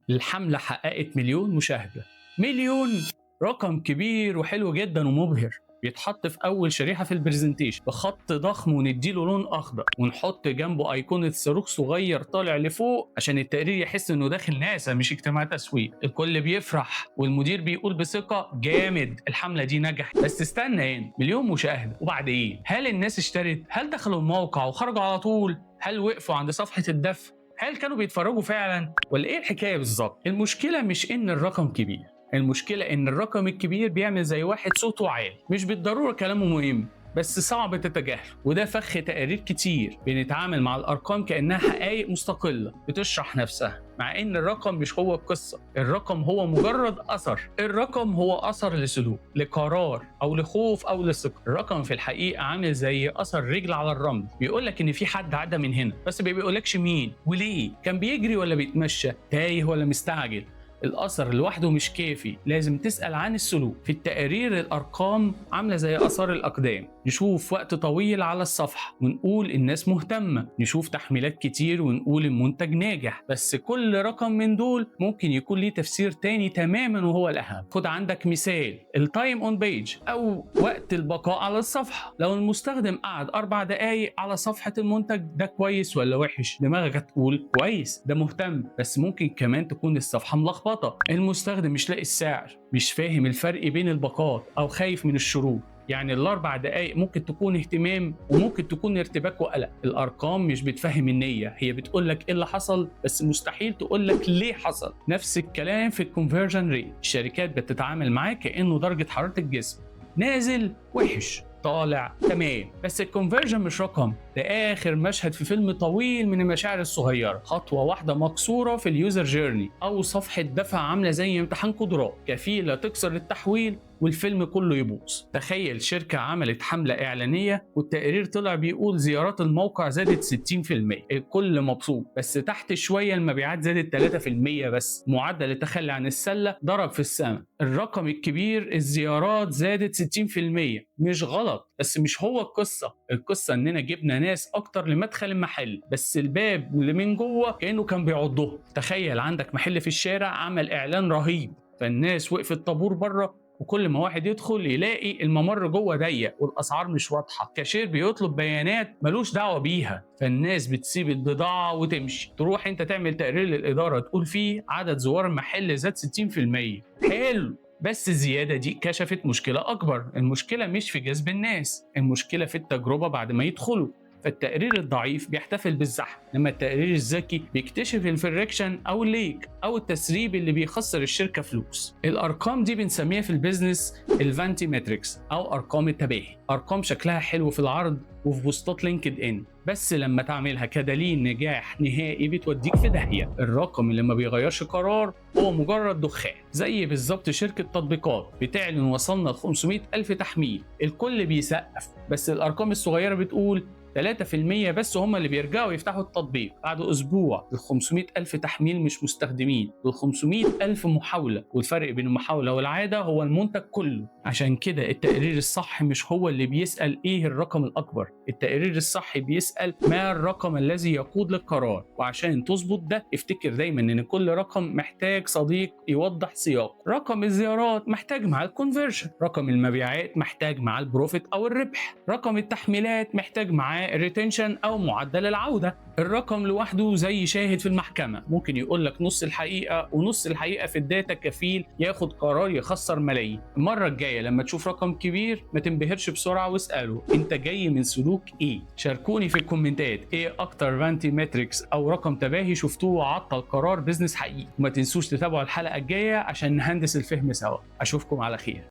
الحملة حققت مليون مشاهدة. مليون! رقم كبير وحلو جدا ومبهر، بيتحط في أول شريحة في البرزنتيشن بخط ضخم ونديله لون أخضر ونحط جنبه أيقونة صاروخ صغير طالع لفوق عشان التقرير يحس إنه داخل ناسا مش اجتماع تسويق. الكل بيفرح والمدير بيقول بثقة جامد الحملة دي نجحت. بس استنى هنا، مليون مشاهدة وبعد إيه؟ هل الناس اشترت؟ هل دخلوا الموقع وخرجوا على طول؟ هل وقفوا عند صفحة الدفع؟ هل كانوا بيتفرجوا فعلا؟ ولا ايه الحكايه بالظبط؟ المشكله مش ان الرقم كبير، المشكله ان الرقم الكبير بيعمل زي واحد صوته عالي، مش بالضروره كلامه مهم بس صعب تتجاهله. وده فخ تقارير كتير بنتعامل مع الارقام كانها حقائق مستقله بتشرح نفسها، مع ان الرقم مش هو القصه، الرقم هو مجرد اثر، الرقم هو اثر لسلوك، لقرار او لخوف او لثقه. الرقم في الحقيقه عامل زي اثر رجل على الرمل، بيقول لك ان في حد عدى من هنا بس ما بيقولكش مين وليه، كان بيجري ولا بيتمشى، تايه ولا مستعجل. الأثر لوحده مش كافي، لازم تسأل عن السلوك. في التقارير الأرقام عاملة زي آثار الأقدام، نشوف وقت طويل على الصفحة ونقول الناس مهتمة، نشوف تحميلات كتير ونقول المنتج ناجح. بس كل رقم من دول ممكن يكون ليه تفسير تاني تماما وهو الأهم. خد عندك مثال التايم اون بيج أو وقت البقاء على الصفحة. لو المستخدم قعد 4 دقايق على صفحة المنتج، ده كويس ولا وحش؟ دماغك هتقول كويس، ده مهتم. بس ممكن كمان تكون الصفحة ملخبطة، المستخدم مش لاقي السعر، مش فاهم الفرق بين الباقات او خايف من الشروط. يعني ال4 دقايق ممكن تكون اهتمام وممكن تكون ارتباك وقلق. الارقام مش بتفهم النيه، هي بتقول لك ايه اللي حصل بس مستحيل تقول لك ليه حصل. نفس الكلام في الكونفرجن ريت، الشركات بتتعامل معاه كانه درجه حراره الجسم، نازل وحش، طالع تمام. بس الكونفرجن مش رقم، ده اخر مشهد في فيلم طويل من المشاعر الصغيره، خطوه واحده مكسوره في اليوزر جيرني، او صفحه دفع عامله زي امتحان قدرات كفيله تكسر التحويل والفيلم كله يبوظ. تخيل شركة عملت حملة إعلانية والتقرير طلع بيقول زيارات الموقع زادت 60%، الكل مبسوط، بس تحت شوية المبيعات زادت 3% بس، معدل التخلي عن السلة ضرب في السماء. الرقم الكبير الزيارات زادت 60%، مش غلط بس مش هو القصة. القصة إننا جبنا ناس أكتر لمدخل المحل، بس الباب اللي من جوه كأنه كان بيعضهم. تخيل عندك محل في الشارع عمل إعلان رهيب، فالناس وقفت طابور بره، وكل ما واحد يدخل يلاقي الممر جوه ضيق والاسعار مش واضحه، كاشير بيطلب بيانات ملوش دعوه بيها، فالناس بتسيب البضاعه وتمشي. تروح انت تعمل تقرير للاداره تقول فيه عدد زوار المحل زاد 60%، حلو، بس الزياده دي كشفت مشكله اكبر. المشكله مش في جذب الناس، المشكله في التجربه بعد ما يدخلوا. فالتقرير الضعيف بيحتفل بالزحف، لما التقرير الذكي بيكتشف الفريكشن او الليك او التسريب اللي بيخسر الشركه فلوس. الارقام دي بنسميها في البيزنس الفانتي ماتريكس او ارقام التباهي، ارقام شكلها حلو في العرض وفي بوستات لينكد ان، بس لما تعملها كدليل نجاح نهائي بتوديك في داهيه. الرقم اللي ما بيغيرش قرار هو مجرد دخان، زي بالظبط شركه تطبيقات بتعلن وصلنا ل 500 ألف تحميل، الكل بيسقف، بس الارقام الصغيره بتقول 3% بس هم اللي بيرجعوا يفتحوا التطبيق. بعد أسبوع ال 500 ألف تحميل مش مستخدمين، ال 500 ألف محاولة، والفرق بين المحاولة والعادة هو المنتج كله. عشان كده التقرير الصح مش هو اللي بيسأل إيه الرقم الأكبر، التقرير الصح بيسأل ما الرقم الذي يقود للقرار. وعشان تظبط ده افتكر دايما إن كل رقم محتاج صديق يوضح سياق. رقم الزيارات محتاج مع الكونفرجن، رقم المبيعات محتاج مع البروفيت أو الربح، رقم التحميلات محتاج معاه الريتنشن او معدل العوده. الرقم لوحده زي شاهد في المحكمه، ممكن يقول لك نص الحقيقه، ونص الحقيقه في الداتا كفيل ياخد قرار يخسر ملايين. المره الجايه لما تشوف رقم كبير ما تنبهرش بسرعه واساله انت جاي من سلوك ايه. شاركوني في الكومنتات ايه اكتر فانتي ماتريكس او رقم تباهي شفتوه وعطل قرار بيزنس حقيقي. وما تنسوش تتابعوا الحلقه الجايه عشان نهندس الفهم سوا. اشوفكم على خير.